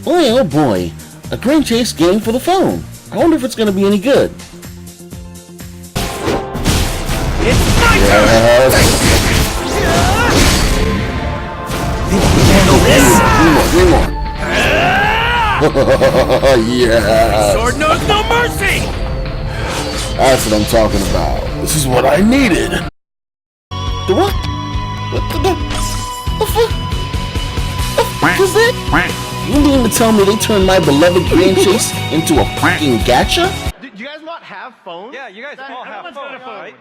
Boy, oh boy, a Grand Chase game for the phone. I wonder if it's going to be any good. It's my turn! Think you can handle this? Three more. Yes. Sword knows no mercy! That's what I'm talking about. This is what I needed. The what? What the fuck? The fuck is that? You mean to tell me they turned my beloved Grand Chase into a fucking gacha? Do you guys not have phones? Yeah, you guys all have phones, right?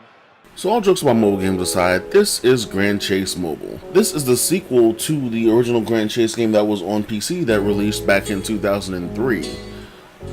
So all jokes about mobile games aside, this is Grand Chase Mobile. This is the sequel to the original Grand Chase game that was on PC that released back in 2003.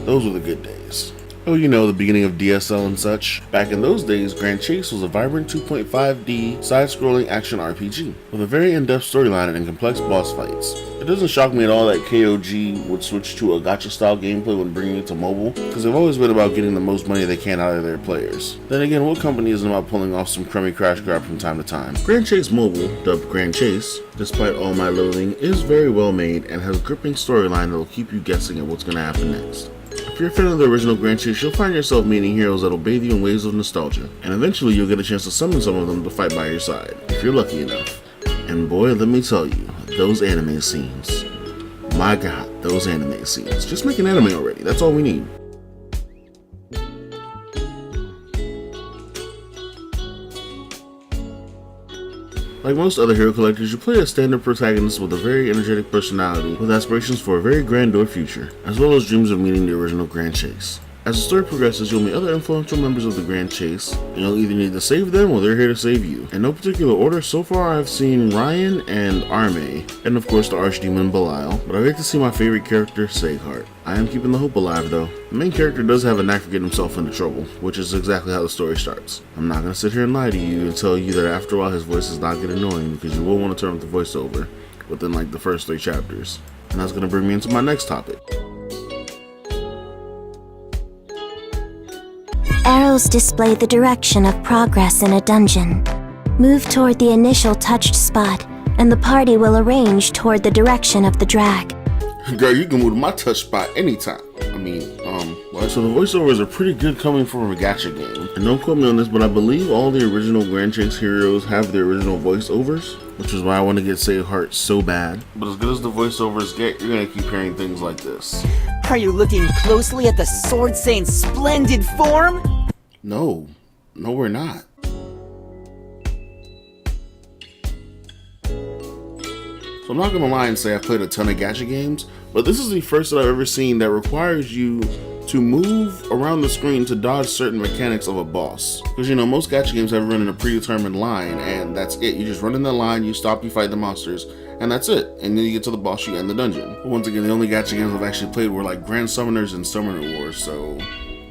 Those were the good days. Oh, you know, the beginning of DSL and such. Back in those days, Grand Chase was a vibrant 2.5D side-scrolling action RPG with a very in-depth storyline and complex boss fights. It doesn't shock me at all that KOG would switch to a gacha-style gameplay when bringing it to mobile, because they've always been about getting the most money they can out of their players. Then again, what company isn't about pulling off some crummy crash grab from time to time? Grand Chase Mobile, dubbed Grand Chase, despite all my loathing, is very well made and has a gripping storyline that will keep you guessing at what's going to happen next. If you're a fan of the original Grand Chase, you'll find yourself meeting heroes that'll bathe you in waves of nostalgia, and eventually you'll get a chance to summon some of them to fight by your side, if you're lucky enough. And boy, let me tell you, those anime scenes. My god, those anime scenes. Just make an anime already, that's all we need. Like most other hero collectors, you play a standard protagonist with a very energetic personality with aspirations for a very grandeur future, as well as dreams of meeting the original Grand Chase. As the story progresses, you'll meet other influential members of the Grand Chase, and you'll either need to save them or they're here to save you. In no particular order, so far I've seen Ryan and Arme, and of course the Archdemon Belial, but I'd like to see my favorite character, Seghart. I am keeping the hope alive though. The main character does have a knack for getting himself into trouble, which is exactly how the story starts. I'm not going to sit here and lie to you and tell you that after a while his voice does not get annoying, because you will want to turn up the voiceover within like the first 3 chapters. And that's going to bring me into my next topic. Arrows display the direction of progress in a dungeon. Move toward the initial touched spot, and the party will arrange toward the direction of the drag. Girl, you can move to my touch spot anytime. What? So the voiceovers are pretty good coming from a gacha game. And don't quote me on this, but I believe all the original Grand Chase heroes have their original voiceovers, which is why I want to get Seghart so bad. But as good as the voiceovers get, you're going to keep hearing things like this. Are you looking closely at the Sword Saint's splendid form? No, we're not. So I'm not going to lie and say I've played a ton of gacha games, but this is the first that I've ever seen that requires you to move around the screen to dodge certain mechanics of a boss. Because you know, most gacha games have you run in a predetermined line, and that's it. You just run in the line, you stop, you fight the monsters, and that's it. And then you get to the boss, you end the dungeon. But once again, the only gacha games I've actually played were like Grand Summoners and Summoner Wars, so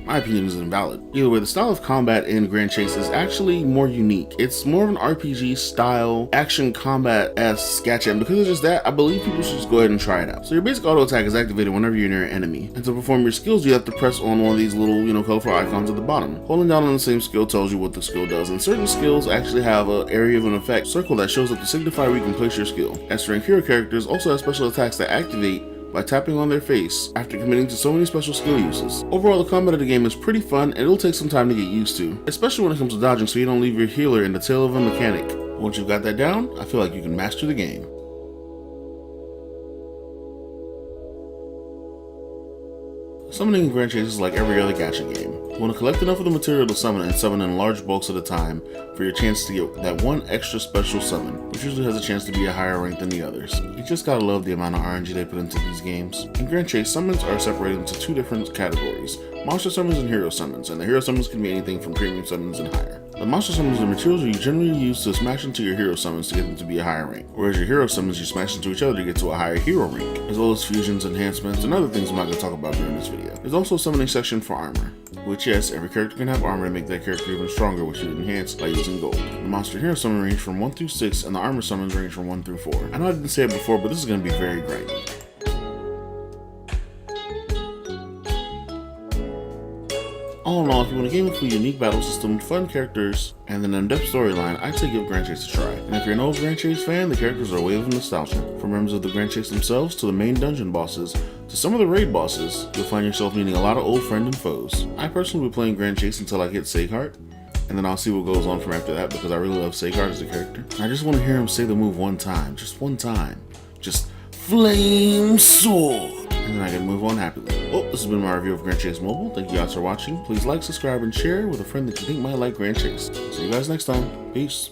my opinion is invalid. Either way, the style of combat in Grand Chase is actually more unique. It's more of an RPG style, action combat-esque gacha, and because of just that, I believe people should just go ahead and try it out. So your basic auto attack is activated whenever you're near an enemy, and to perform your skills, you have to press on one of these little, colorful icons at the bottom. Holding down on the same skill tells you what the skill does, and certain skills actually have an area of an effect circle that shows up to signify where you can place your skill. As for hero characters, also have special attacks that activate by tapping on their face after committing to so many special skill uses. Overall, the combat of the game is pretty fun, and it'll take some time to get used to, especially when it comes to dodging so you don't leave your healer in the tail of a mechanic. Once you've got that down, I feel like you can master the game. Summoning in Grand Chase is like every other gacha game. You want to collect enough of the material to summon and summon in large bulks at a time for your chance to get that one extra special summon, which usually has a chance to be a higher rank than the others. You just gotta love the amount of RNG they put into these games. In Grand Chase, summons are separated into 2 different categories: monster summons and hero summons, and the hero summons can be anything from premium summons and higher. The monster summons are materials you generally use to smash into your hero summons to get them to be a higher rank, whereas your hero summons you smash into each other to get to a higher hero rank, as well as fusions, enhancements, and other things I'm not going to talk about during this video. There's also a summoning section for armor, which yes, every character can have armor to make that character even stronger, which you enhance by using gold. The monster hero summon range from 1 through 6, and the armor summons range from 1 through 4. I know I didn't say it before, but this is going to be very grindy. All in all, if you want a game with a unique battle system, fun characters, and an in-depth storyline, I'd say give Grand Chase a try. And if you're an old Grand Chase fan, the characters are a wave of nostalgia. From members of the Grand Chase themselves, to the main dungeon bosses, to some of the raid bosses, you'll find yourself meeting a lot of old friends and foes. I personally will be playing Grand Chase until I hit Seikhart, and then I'll see what goes on from after that because I really love Seikhart as a character. I just want to hear him say the move one time, just one time. Just Flame Sword! And then I can move on happily. Well, this has been my review of Grand Chase Mobile. Thank you guys for watching. Please like, subscribe, and share with a friend that you think might like Grand Chase. See you guys next time. Peace.